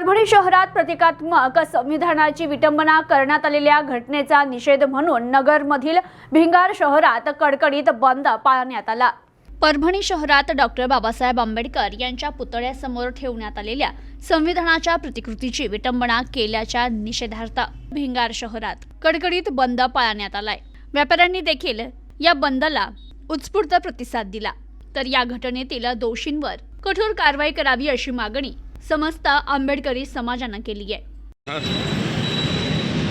परभणी शहरात प्रतिकात्मक संविधानाची विटंबना करण्यात आलेल्या घटनेचा निषेध म्हणून नगरमधील भिंगार शहरात कडकडीत बंद पाळण्यात आला। परभणी शहरात डॉक्टर बाबासाहेब आंबेडकर यांच्या पुतळ्यासमोर ठेवण्यात आलेल्या संविधानाच्या प्रतिकृतीची विटंबना केल्याच्या निषेधार्थ भिंगार शहरात कडकडीत बंद पाळण्यात आलाय। व्यापाऱ्यांनी देखील या बंदला उत्स्फूर्त प्रतिसाद दिला, तर या घटनेतील दोषींवर कठोर कारवाई करावी अशी मागणी समस्त आंबेडकरी समाजाने केली आहे।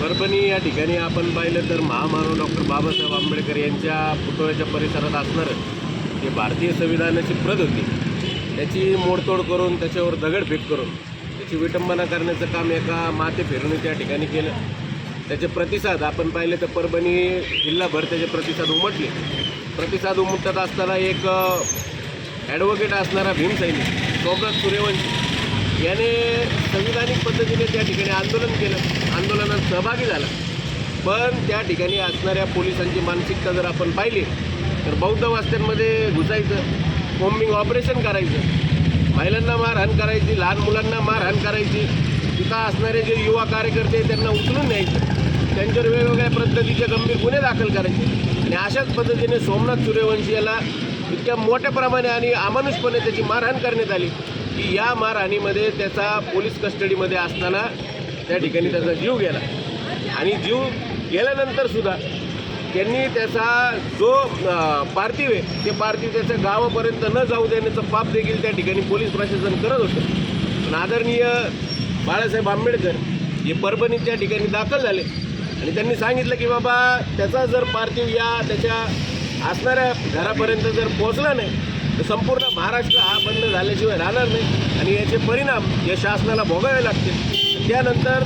परभणी या ठिकाणी आपण पाहिलं तर महामानव डॉक्टर बाबासाहेब आंबेडकर यांच्या पुतळ्याच्या परिसरात असणारं जे भारतीय संविधानाची प्रत होती त्याची मोडतोड करून त्याच्यावर दगडफेक करून त्याची विटंबना करण्याचं काम एका माते फिरून त्या ठिकाणी केलं। त्याचे प्रतिसाद आपण पाहिले तर परभणी जिल्हाभर त्याचे प्रतिसाद उमटले। प्रतिसाद उमटत असताना एक ॲडव्होकेट असणारा भीमसैनिक सोमनाथ सूर्यवंशी याने संविधानिक पद्धतीने त्या ठिकाणी आंदोलन केलं, आंदोलनात सहभागी झाला। पण त्या ठिकाणी असणाऱ्या पोलिसांची मानसिकता जर आपण पाहिली तर बौद्ध वस्त्यांमध्ये घुसायचं, कोम्बिंग ऑपरेशन करायचं, महिलांना मारहाण करायची, लहान मुलांना मारहाण करायची, तिथं असणारे जे युवा कार्यकर्ते त्यांना उचलून न्यायचं, त्यांच्यावर वेगवेगळ्या पद्धतीचे गंभीर गुन्हे दाखल करायचे। आणि अशाच पद्धतीने सोमनाथ सूर्यवंशी याला इतक्या मोठ्या प्रमाणे आणि अमानुषपणे त्याची मारहाण करण्यात आली की या मारहाणीमध्ये त्याचा पोलीस कस्टडीमध्ये असताना त्या ठिकाणी त्याचा जीव गेला। आणि जीव गेल्यानंतर सुद्धा त्यांनी त्याचा जो पार्थिव आहे ते पार्थिव त्याच्या गावापर्यंत न जाऊ देण्याचं पाप देखील त्या ठिकाणी पोलीस प्रशासन करत होतं। पण आदरणीय बाळासाहेब आंबेडकर हे परभणीत त्या ठिकाणी दाखल झाले आणि त्यांनी सांगितलं की बाबा त्याचा जर पार्थिव या त्याच्या असणाऱ्या घरापर्यंत जर पोहोचला नाही तर संपूर्ण महाराष्ट्र हा बंद झाल्याशिवाय राहणार नाही आणि याचे परिणाम या शासनाला भोगावे लागतील। त्यानंतर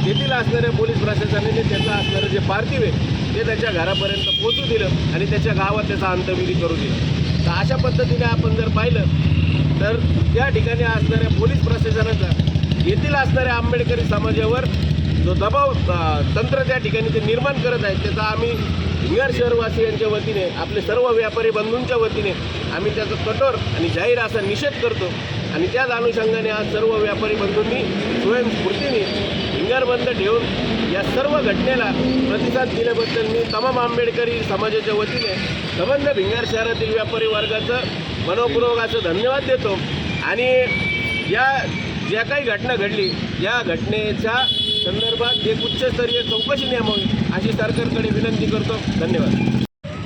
तेथील असणाऱ्या पोलीस प्रशासनाने त्याचं असणारं जे पार्थिव आहे ते त्याच्या घरापर्यंत पोहोचू दिलं आणि त्याच्या गावात त्याचा अंत्यविधी करू दिला। तर अशा पद्धतीने आपण जर पाहिलं तर त्या ठिकाणी असणाऱ्या पोलीस प्रशासनाचा येथील असणाऱ्या आंबेडकरी समाजावर जो दबाव तंत्र त्या ठिकाणी ते निर्माण करत आहेत त्याचा आम्ही भिंगार शहरवासियांच्या वतीने आपले सर्व व्यापारी बंधूंच्या वतीने आम्ही त्याचा कठोर आणि जाहीर असा निषेध करतो। आणि त्याच अनुषंगाने आज सर्व व्यापारी बंधूंनी स्वयंस्फूर्तीने भिंगार बंद ठेवून या सर्व घटनेला प्रतिसाद दिल्याबद्दल मी तमाम आंबेडकरी समाजाच्या वतीने संबंध भिंगार शहरातील व्यापारी वर्गाचं मनःपूर्वक असं धन्यवाद देतो। आणि या ज्या काही घटना घडली या घटनेच्या संदर्भात एक उच्चस्तरीय चौकशी नेमावी अशी सरकारकडे विनंती करतो। धन्यवाद।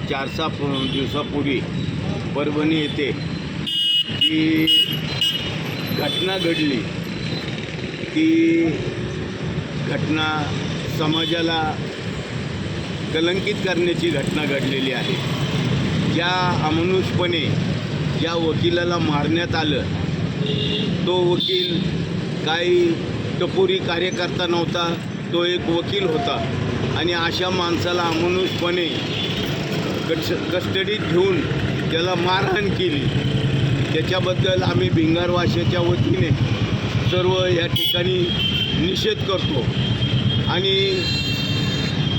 4 दिवसापूर्वी परभणी येथे जी घटना घडली ती घटना समाजाला कलंकित करण्याची घटना घडलेली आहे। ज्या अमानुषपणे ज्या वकिलाला मारण्यात आलं तो वकील काही टपोरी कार्यकर्ता नव्हता, तो एक वकील होता आणि अशा माणसाला अमानुषपणे कस्टडीत घेऊन त्याला मारहाण केली। त्याच्याबद्दल आम्ही भिंगारवाशाच्या वतीने सर्व या ठिकाणी निषेध करतो। आणि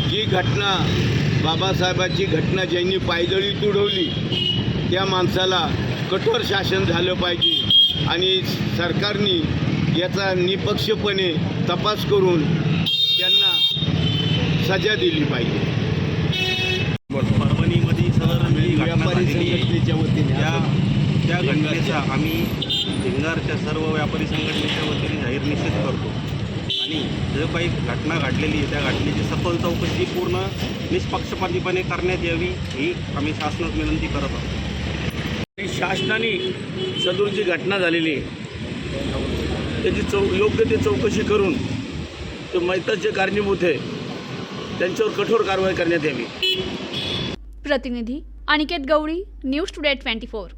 जी घटना बाबासाहेबांची घटना ज्यांनी पायदळी तुडवली त्या माणसाला कठोर शासन झालं पाहिजे आणि सरकारने याचा निपक्षपणे तपास करून त्यांना सजा दिली पाहिजे। परभणीमध्ये सदर व्यापारी संघटनेच्या वतीने त्या घटनेचा आम्ही भिंगारच्या सर्व व्यापारी संघटनेच्या वतीने जाहीर निषेध करतो। आणि जो काही घटना घडलेली आहे त्या घटनेची सखोल चौकशी पूर्ण निष्पक्षपातीपणे करण्यात यावी ही आम्ही शासनास विनंती करत आहोत। शासनाने सदर जी घटना झालेली त्याची योग्य ते चौकशी करून ते मैताच जे कारणीभूत आहे त्यांच्यावर कठोर कारवाई करण्यात यावी। प्रतिनिधी अनिकेत गवळी, न्यूज टुडे 24।